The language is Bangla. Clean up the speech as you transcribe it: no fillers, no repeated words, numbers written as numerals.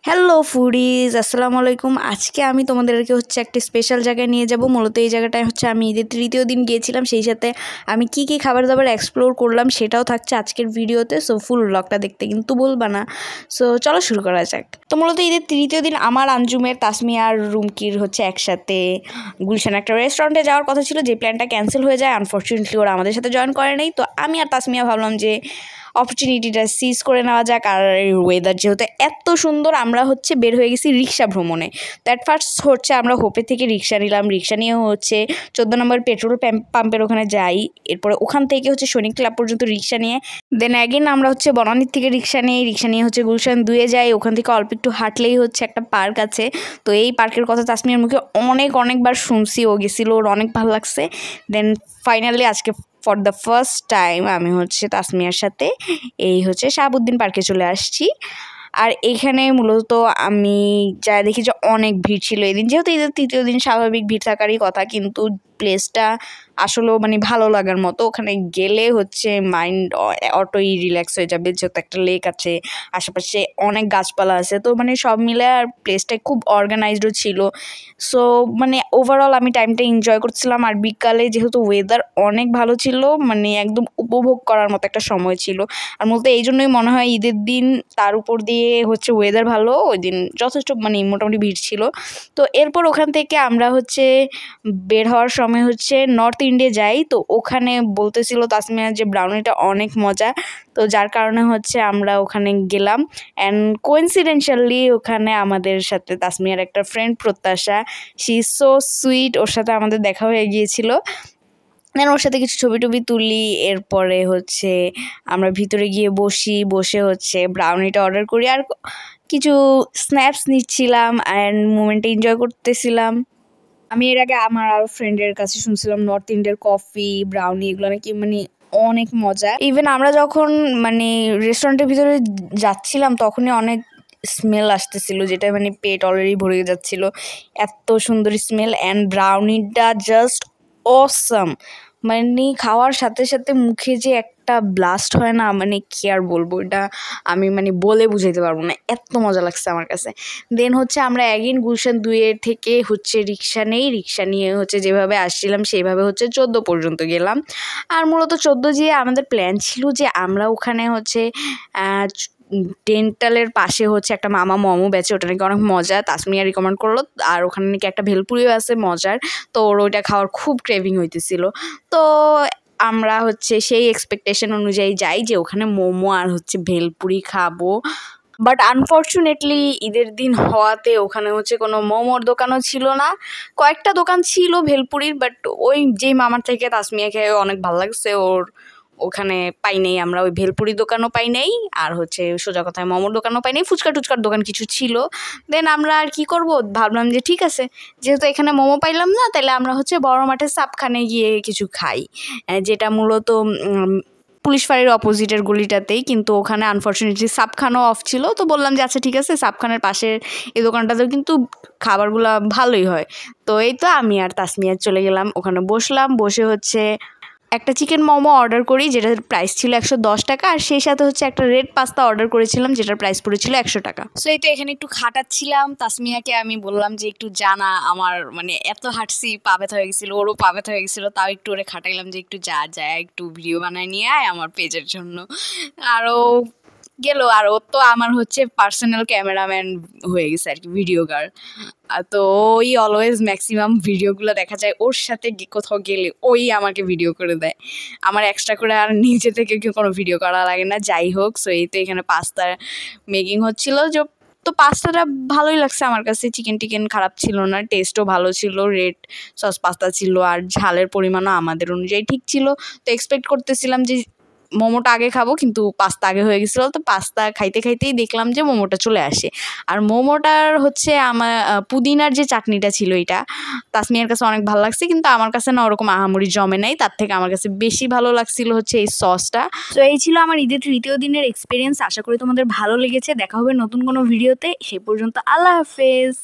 হ্যালো ফুডিজ, আসসালামু আলাইকুম। আজকে আমি তোমাদেরকে একটা স্পেশাল জায়গায় নিয়ে যাব। মূলত এই জায়গাটায় আমি ঈদের তৃতীয় দিন গিয়েছিলাম, সেই সাথে আমি কি কি খাবার দাবার এক্সপ্লোর করলাম সেটাও থাকছে আজকের ভিডিওতে। সো ফুল ব্লগটা দেখতে কিন্তু ভুলবা না। সো চলো শুরু করা যাক। তো মূলত ঈদের তৃতীয় দিন আমার, আঞ্জুমের, তাসমিয়া আর রুমকির একসাথে গুলশান একটা রেস্টুরেন্টে যাওয়ার কথা ছিল, যে প্ল্যানটা ক্যান্সেল হয়ে যায়। আনফর্চুনেটলি ওরা আমাদের সাথে জয়েন করে নাই। তো আমি আর তাসমিয়া ভাবলাম যে অপরচুনিটিটা সিজ করে নেওয়া যাক। আর ওয়েদার যেহেতু এত সুন্দর, আমরা বের হয়ে গেছি রিক্সা ভ্রমণে। তো অ্যাট ফার্স্ট আমরা হোপে থেকে রিক্সা নিলাম। রিক্সা নিয়ে 14 নম্বর পেট্রোল পাম্পের ওখানে যাই। এরপরে ওখান থেকে সৈনিক ক্লাব পর্যন্ত রিক্সা নিয়ে দেন অ্যাগেন আমরা বনানীর থেকে রিক্সা নিয়ে গুলশান 2-এ যাই। ওখান থেকে অল্প একটু হাঁটলেই একটা পার্ক আছে। তো এই পার্কের কথা তাসমিয়ার মুখে অনেকবার শুনছি, ও গেছিল, ওর অনেক ভালো লাগছে। দেন ফাইনালি আজকে ফর দ্য ফার্স্ট টাইম আমি তাসমিয়ার সাথে এই শাহাবুদ্দিন পার্কে চলে আসছি। আর এখানে মূলত আমি যা দেখি যে অনেক ভিড় ছিল এদিন, যেহেতু ঈদের তৃতীয় দিন স্বাভাবিক ভিড় থাকারই কথা। কিন্তু প্লেসটা আসলেও ভালো লাগার মতো। ওখানে গেলে মাইন্ড অটোই রিল্যাক্স হয়ে যাবে, যেহেতু একটা লেক আছে, আশেপাশে অনেক গাছপালা আছে। তো সব মিলে আর প্লেসটা খুব অর্গানাইজডও ছিল। সো ওভারঅল আমি টাইমটা এনজয় করছিলাম। আর বিকালে যেহেতু ওয়েদার অনেক ভালো ছিল, একদম উপভোগ করার মতো একটা সময় ছিল। আর মূলত এই জন্যই মনে হয় ঈদের দিন তার উপর দিয়ে ওয়েদার ভালো, ওই দিন যথেষ্ট মোটামুটি ভিড় ছিল। তো এরপর ওখান থেকে আমরা বের হওয়ার সময় নর্থ ইন্ডিয়া যাই। তো ওখানে বলতেছিল তাসমিয়া যে ব্রাউনিটা অনেক মজা। তো যার কারণে আমরা ওখানে গেলাম। অ্যান্ড কোইন্সিডেন্টালি ওখানে আমাদের সাথে তাসমিয়ার একটা ফ্রেন্ড প্রত্যাশা, শি ইজ সো সুইট, ওর সাথে আমাদের দেখা হয়ে গিয়েছিল। দেন ওর সাথে কিছু ছবি টবি তুলি। এরপরে আমরা ভিতরে গিয়ে বসে ব্রাউনিটা অর্ডার করি আর কিছু স্ন্যাপস নিচ্ছিলাম অ্যান্ড মোমেন্টে এনজয় করতেছিলাম। আমি এর আগে আমার আরও ফ্রেন্ডের কাছে শুনছিলাম নর্থ ইন্ডিয়ার কফি, ব্রাউনি এগুলো নাকি অনেক মজা। ইভেন আমরা যখন রেস্টুরেন্টের ভিতরে যাচ্ছিলাম তখনই অনেক স্মেল আসতেছিল, যেটা পেট অলরেডি ভরে যাচ্ছিল, এত সুন্দর স্মেল। অ্যান্ড ব্রাউনিটা জাস্ট অসম। খাওয়ার সাথে সাথে মুখে যে একটা ব্লাস্ট হয় না, কি আর বলবো, এটা আমি বলে বুঝাইতে পারবো না, এত মজা লাগছে আমার কাছে। দেন আমরা অ্যাগেন গুলশান 2-এর থেকে রিক্সা রিক্সা নিয়ে যেভাবে আসছিলাম সেইভাবে 14 পর্যন্ত গেলাম। আর মূলত 14 যেয়ে আমাদের প্ল্যান ছিল যে আমরা ওখানে ডেন্টালের পাশে একটা মামা মোমো বেচে, ওটা নাকি অনেক মজা, তাসমিয়া রিকমেন্ড করলো। আর ওখানে নাকি একটা ভেলপুরিও আছে মজার, তো ওর ওইটা খাওয়ার খুব ক্রেভিং হইতেছিল। তো আমরা সেই এক্সপেকটেশন অনুযায়ী যাই যে ওখানে মোমো আর ভেলপুরি খাবো। বাট আনফর্চুনেটলি ঈদের দিন হওয়াতে ওখানে কোনো মোমোর দোকানও ছিল না। কয়েকটা দোকান ছিল ভেলপুরির, বাট ওই যেই মামার থেকে তাসমিয়া খেয়ে অনেক ভালো লাগছে, ওর ওখানে পাই নাই। আমরা ওই ভেলপুরির দোকানও পাই নাই, আর সোজা কথায় মোমোর দোকানও পাই নাই। ফুচকা টুচকার দোকান কিছু ছিল। দেন আমরা আর কি করব, ভাবলাম যে ঠিক আছে, যেহেতু এখানে মোমো পাইলাম না, তাহলে আমরা বড় মাঠে সাপখানে গিয়ে কিছু খাই, যেটা মূলত পুলিশ ফাঁড়ির অপোজিটের গলিটাতেই। কিন্তু ওখানে আনফর্চুনেটলি সাপখানও অফ ছিল। তো বললাম যে আচ্ছা ঠিক আছে, সাপখানের পাশের এই দোকানটাতেও কিন্তু খাবারগুলো ভালোই হয়। তো এই তো আমি আর তাসমিয়া চলে গেলাম ওখানে, বসে একটা চিকেন মোমো অর্ডার করি, যেটার প্রাইস ছিল 110 টাকা। আর সেই সাথে একটা রেড পাস্তা অর্ডার করেছিলাম, যেটার প্রাইস পড়েছিল 100 টাকা। সো এই তো এখানে একটু খাটাচ্ছিলাম। তাসমিয়াকে আমি বললাম যে একটু জানা, আমার এত হাঁটছি পা ব্যথা হয়ে গেছিলো, ওরও পা ব্যথা হয়ে গেছিলো, তাও একটু ওরে খাটাইলাম যে একটু যায় একটু ভিডিও বানায় নিয়ে আয় আমার পেজের জন্য। আরও গেল, আর ও তো আমার পার্সোনাল ক্যামেরাম্যান হয়ে গেছে আর কি, ভিডিও গার্ল। তো ওই অলওয়েজ ম্যাক্সিমাম ভিডিওগুলো দেখা যায় ওর সাথে কোথাও গেলে ওই আমাকে ভিডিও করে দেয়। আমার এক্সট্রা করে আর নিজে থেকে কোনো ভিডিও করা লাগে না। যাই হোক, সো এই তো এখানে পাস্তা মেকিং হচ্ছিল। তো পাস্তাটা ভালোই লাগছে আমার কাছে, চিকেন খারাপ ছিল না, টেস্টও ভালো ছিল, রেড সস পাস্তা ছিল, আর ঝালের পরিমাণও আমাদের অনুযায়ী ঠিক ছিল। তো এক্সপেক্ট করতেছিলাম যে মোমোটা আগে খাবো, কিন্তু পাস্তা আগে হয়ে গেছিলো। তো পাস্তা খাইতেই দেখলাম যে মোমোটা চলে আসে। আর মোমোটার আমার পুদিনার যে চাটনিটা ছিল, এটা তাসমিয়ার কাছে অনেক ভালো লাগছে, কিন্তু আমার কাছে না ওরকম আহামরি জমে নাই। তার থেকে আমার কাছে বেশি ভালো লাগছিল এই সসটা। তো এই ছিল আমার ঈদের তৃতীয় দিনের এক্সপিরিয়েন্স। আশা করি তোমাদের ভালো লেগেছে। দেখা হবে নতুন কোনো ভিডিওতে, সেই পর্যন্ত আল্লাহ হাফেজ।